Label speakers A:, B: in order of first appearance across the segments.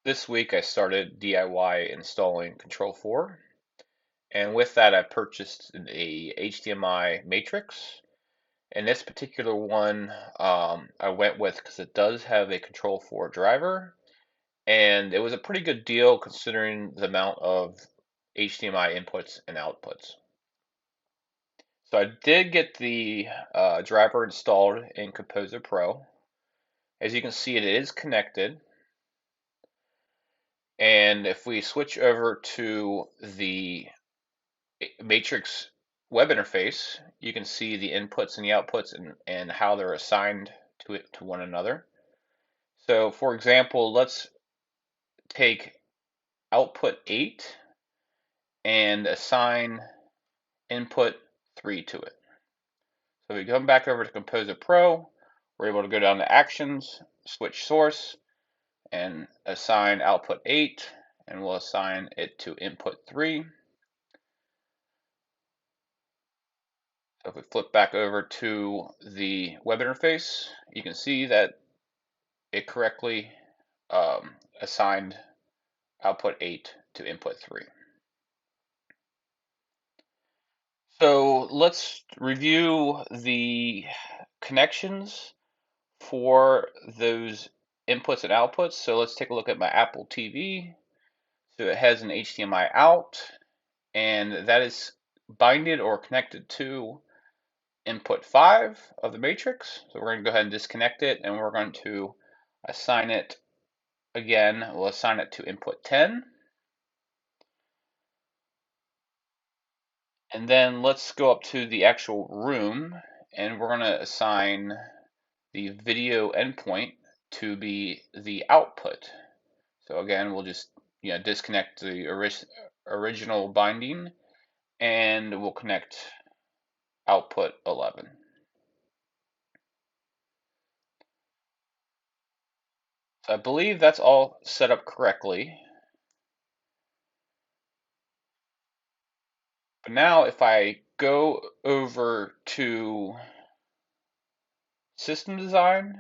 A: This week I started DIY installing Control4, and with that I purchased a HDMI matrix. And this particular one I went with because it does have a Control4 driver, and it was a pretty good deal considering the amount of HDMI inputs and outputs. So I did get the driver installed in Composer Pro. As you can see, it is connected. And if we switch over to the matrix web interface, you can see the inputs and the outputs and how they're assigned to one another. So for example, let's take output 8 and assign input 3 to it. So we come back over to Composer Pro, we're able to go down to Actions, switch source, and assign output 8, and we'll assign it to input 3. So if we flip back over to the web interface, you can see that it correctly assigned output 8 to input 3. So let's review the connections for those inputs and outputs. So let's take a look at my Apple TV. So it has an HDMI out, and that is binded or connected to input 5 of the matrix. So we're going to go ahead and disconnect it, and we're going to assign it again. We'll assign it to input 10. And then let's go up to the actual room, and we're going to assign the video endpoint to be the output. So again, we'll just disconnect the original binding, and we'll connect output 11. So I believe that's all set up correctly. But now if I go over to system design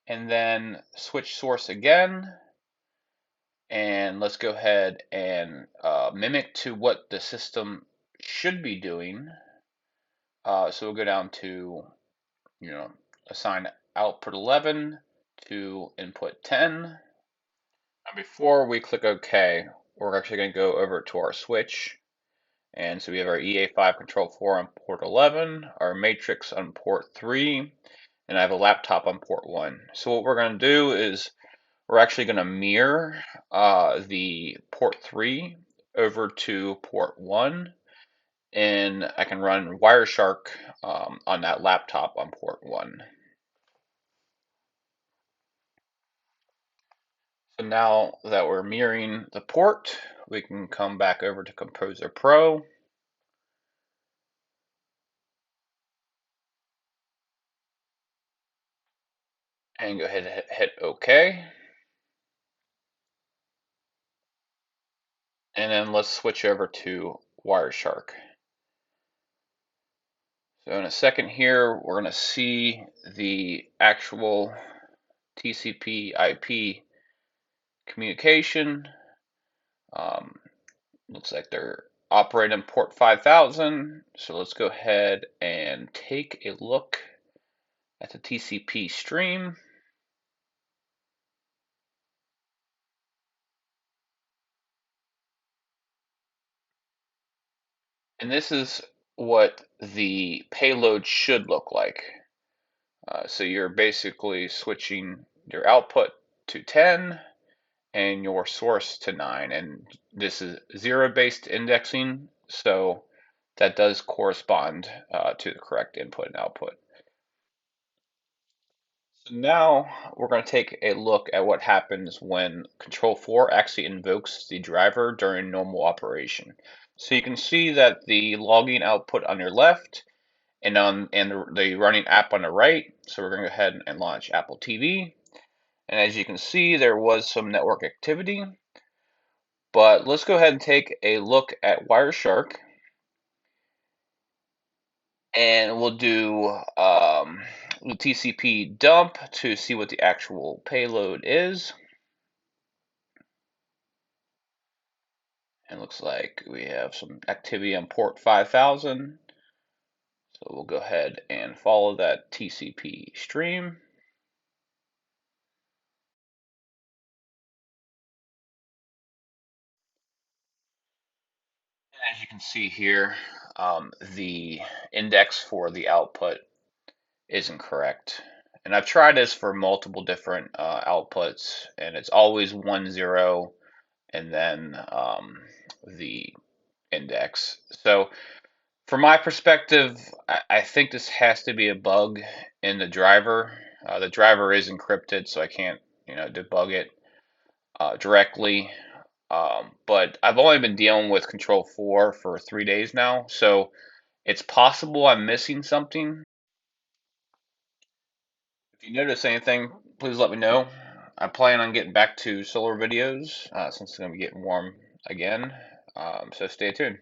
A: and then switch source again, and let's go ahead and mimic to what the system should be doing. So we'll go down to, assign output 11 to input 10. And before we click OK, we're actually going to go over to our switch. And so we have our EA5 Control4 on port 11, our matrix on port 3, and I have a laptop on port 1. So what we're going to do is we're actually going to mirror the port 3 over to port 1, and I can run Wireshark on that laptop on port 1. So now that we're mirroring the port, we can come back over to Composer Pro. And go ahead and hit OK. And then let's switch over to Wireshark. So in a second here, we're going to see the actual TCP IP communication. Looks like they're operating port 5000. So let's go ahead and take a look at the TCP stream. And this is what the payload should look like. So you're basically switching your output to 10 and your source to 9. And this is zero-based indexing, so that does correspond to the correct input and output. So now we're going to take a look at what happens when Control4 actually invokes the driver during normal operation. So you can see that the logging output on your left and the running app on the right. So we're going to go ahead and launch Apple TV. And as you can see, there was some network activity. But let's go ahead and take a look at Wireshark. And we'll do the TCP dump to see what the actual payload is. And looks like we have some activity on port 5000. So we'll go ahead and follow that TCP stream. As you can see here, the index for the output isn't correct. And I've tried this for multiple different outputs, and it's always 10 and then the index. So from my perspective, I think this has to be a bug in the driver. The driver is encrypted, so I can't, debug it directly. But I've only been dealing with Control4 for 3 days now, so it's possible I'm missing something. If you notice anything, please let me know. I plan on getting back to solar videos since it's going to be getting warm again. So stay tuned.